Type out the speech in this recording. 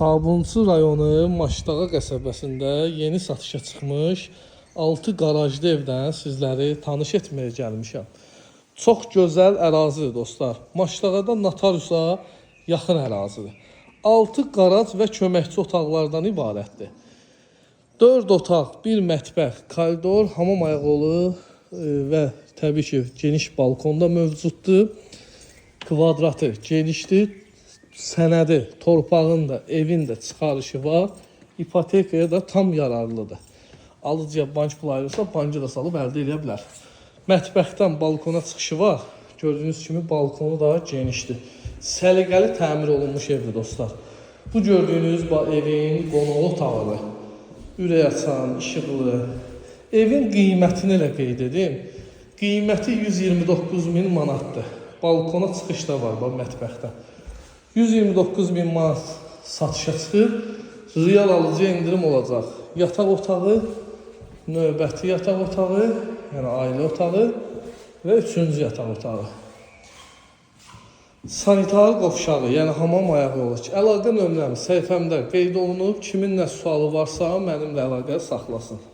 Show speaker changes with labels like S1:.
S1: Sabunçu rayonu Maşdağa qəsəbəsində yeni satışa çıxmış 6 qarajlı evdən sizləri tanış etməyə gəlmişəm. Çox gözəl ərazidir dostlar. Maşdağada notariusa yaxın ərazidir. 6 qaraj və köməkçi otaqlardan ibarətdir. 4 otaq, 1 mətbəx, koridor, hamam ayaqolu və təbii ki geniş balkon da mövcuddur. Kvadratı genişdir. Sənədi, torpağın da, evin də çıxarışı var. İpotekaya da tam yararlıdır. Alıcıya bank pulu ayrılsa, bankı da salıb əldə edə bilər. Mətbəxdən balkona çıxışı var. Gördüyünüz kimi balkonu da genişdir. Səliqəli təmir olunmuş evdir dostlar. Bu gördüyünüz evin qonaq otağıdır. Ürək açan, işıqlı. Evin qiymətini elə qeyd edim. Qiyməti 129.000 manatdır. Balkona çıxış da var mətbəxdən. 129.000 manat satışa çıxır. Real alıcıya indirim olacaq. Yataq otağı, növbəti yataq otağı, yəni ailə otağı və 3-cü yataq otağı. Sanitar qovşağı, yəni hamam ayağı olur. Əlaqə nömrəmi səhifəmdə qeyd olunub. Kimin nə sualı varsa mənimlə əlaqə saxlasın.